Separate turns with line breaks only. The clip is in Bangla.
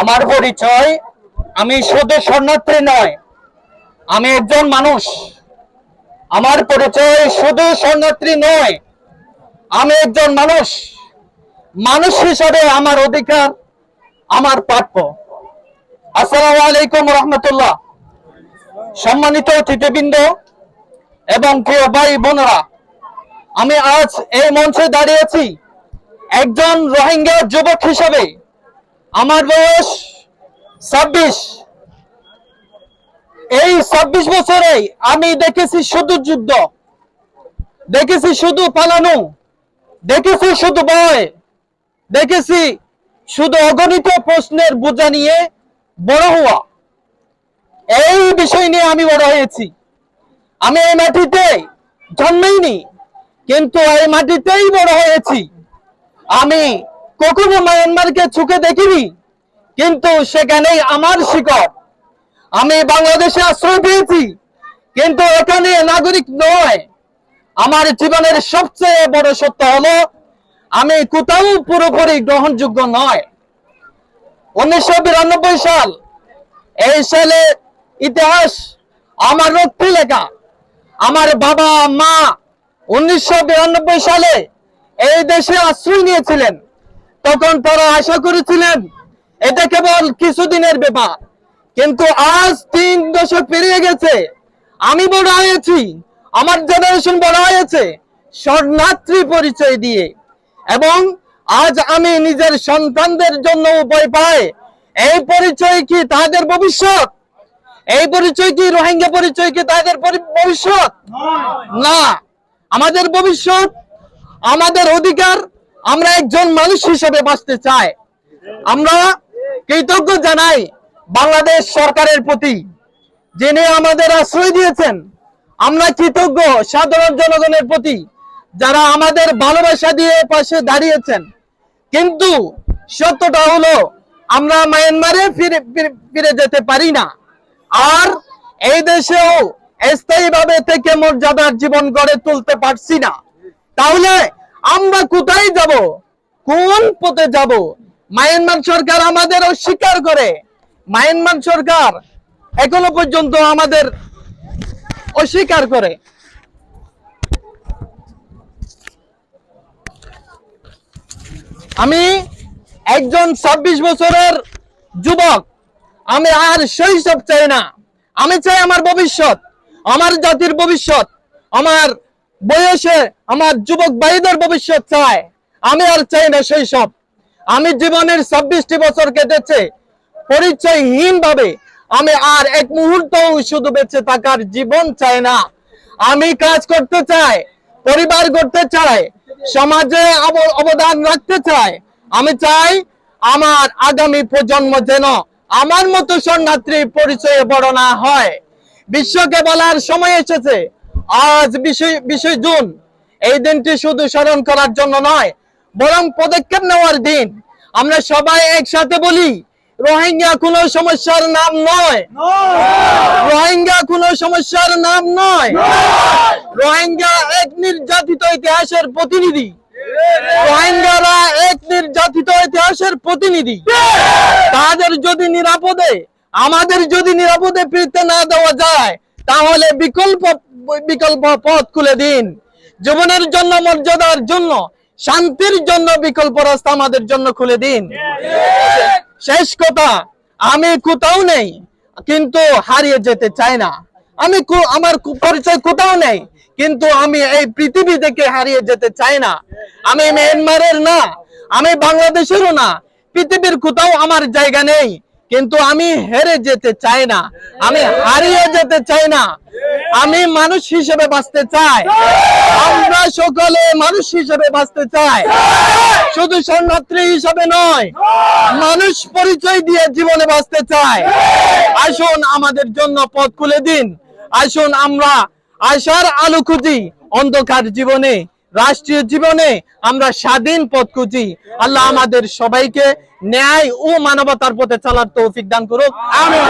আমার পরিচয়, আমি শুধু শরণার্থী নয়, আমি একজন মানুষ। আমার পরিচয় শুধু শরণার্থী নয়, আমি একজন মানুষ। মানুষ হিসাবে আমার অধিকার, আমার প্রাপ্য। আসসালামু আলাইকুম রহমতুল্লাহ। সম্মানিত অতিথিবৃন্দ এবং প্রিয় ভাই বোনেরা, আমি আজ এই মঞ্চে দাঁড়িয়েছি একজন রোহিঙ্গা যুবক হিসাবে। আমার বয়স 26। এই 26 বছরে আমি দেখেছি শুধু যুদ্ধ, দেখেছি শুধু পালানো, দেখেছি শুধু ভয়, দেখেছি শুধু অগণিত প্রশ্নের বোঝা নিয়ে বড় হওয়া। এই বিষয় নিয়ে আমি বড় হয়েছি। আমি এই মাটিতে জন্মেইনি, কিন্তু এই মাটিতেই বড় হয়েছি। আমি কখনো মায়ানমারকে চোখে দেখিনি, কিন্তু সেখানেই আমার শিকড়। আমি বাংলাদেশে আশ্রয় পেয়েছি, কিন্তু এখানে নাগরিক নয়। আমার জীবনের সবচেয়ে বড় সত্য হলো আমি কোথাও পুরোপুরি গ্রহণযোগ্য নয়। 1992 সাল, এই সালে ইতিহাস আমার রক্তে লেখা। আমার বাবা মা 1992 সালে এই দেশে আশ্রয় নিয়েছিলেন। তখন তারা আশা করেছিলেন এটা কেবল কিছুদিনের ব্যাপার, কিন্তু আজ 3 দশক পেরিয়ে গেছে। আমি বড় হয়েছি, আমার জেনারেশন বড় হয়েছে শরণার্থী পরিচয় দিয়ে। এবং আজ আমি নিজের সন্তানদের জন্য ভয় পাই। এই পরিচয় কি তাদের ভবিষ্যৎ? এই পরিচয় কি রোহিঙ্গা পরিচয় কি তাদের ভবিষ্যৎ? না, আমাদের ভবিষ্যৎ, আমাদের অধিকার। আমরা একজন মানুষ হিসেবে বাঁচতে চাই। আমরা কৃতজ্ঞ জানাই বাংলাদেশ সরকারের প্রতি, যিনি আমাদের আশ্রয় দিয়েছেন। আমরা কৃতজ্ঞ সাধারণ জনগণের প্রতি, যারা আমাদের ভালোবাসা দিয়ে পাশে দাঁড়িয়েছেন। কিন্তু সত্যটা হলো আমরা মায়ানমারে ফিরে যেতে পারি না, আর এই দেশেও স্থায়ীভাবে থেকে মর্যাদার জীবন গড়ে তুলতে পারছি না। তাহলে আমরা কোথায় যাব? কোন পথে যাব? মায়ানমার সরকার আমাদের অস্বীকার করে। মায়ানমার সরকার এখনো পর্যন্ত আমাদের অস্বীকার করে। আমি একজন 26 বছরের যুবক। আমি আর শৈশব চাই না। আমি চাই আমার ভবিষ্যৎ, আমার জাতির ভবিষ্যৎ, আমার বয়সে আমার যুবক ভাইদের ভবিষ্যৎ চাই। আমি আর চাই না শৈশব। আমি জীবনের 26টি বছর কেটেছে পরিচয়হীন ভাবে। আমি আর এক মুহূর্ত শুধু বেঁচে থাকার জীবন চাই না। আমি কাজ করতে চাই, পরিবার গড়তে চাই, সমাজে অবদান রাখতে চাই। আমি চাই আমার আগামী প্রজন্ম যেন আমার মতো শরণার্থী পরিচয়ে বড় না হয়। বিশ্বকে বলার সময় এসেছে, আজ 20 জুন। এই দিনটি শুধু স্মরণ করার জন্য নয়, বরং পদক্ষেপ নেওয়ার দিন। আমরা সবাই একসাথে বলি, রোহিঙ্গা কোনো সমস্যার নাম নয়। রোহিঙ্গা কোনো সমস্যার নাম নয়। রোহিঙ্গা এক নির্যাতিত ইতিহাসের প্রতিনিধি। রোহিঙ্গারা এক নির্যাতিত ইতিহাসের প্রতিনিধি। তাদের যদি নিরাপদে, আমাদের যদি নিরাপদে ফিরতে না দেওয়া যায়, তাহলে বিকল্প পথ খুলে দিন। জীবনের জন্য, মর্যাদার জন্য, শান্তির জন্য বিকল্প রাস্তা আমাদের জন্য খুলে দিন। শেষ কথা, আমি কোথাও নেই, কিন্তু হারিয়ে যেতে চাই না। আমার পরিচয় কোথাও নেই, কিন্তু আমি এই পৃথিবী থেকে হারিয়ে যেতে চাই না। আমি মিয়ানমারের না, আমি বাংলাদেশেরও না, পৃথিবীর কোথাও আমার জায়গা নেই, কিন্তু আমি হেরে যেতে চাই না, আমি হারিয়ে যেতে চাই না। আমি মানুষ হিসেবে বাঁচতে চাই। আমরা সকলে মানুষ হিসেবে বাঁচতে চাই, শুধু শরণার্থী হিসেবে নয়, মানুষ পরিচয় দিয়ে জীবনে বাঁচতে চাই। আসুন আমাদের জন্য পথ খুলে দিন। আসুন আমরা আশার আলো খুঁজি অন্ধকার জীবনে। রাষ্ট্রীয় জীবনে আমরা স্বাধীন পথ খুঁজি। আল্লাহ আমাদের সবাইকে ন্যায় ও মানবতার পথে চলার তৌফিক দান করুক। আমিন।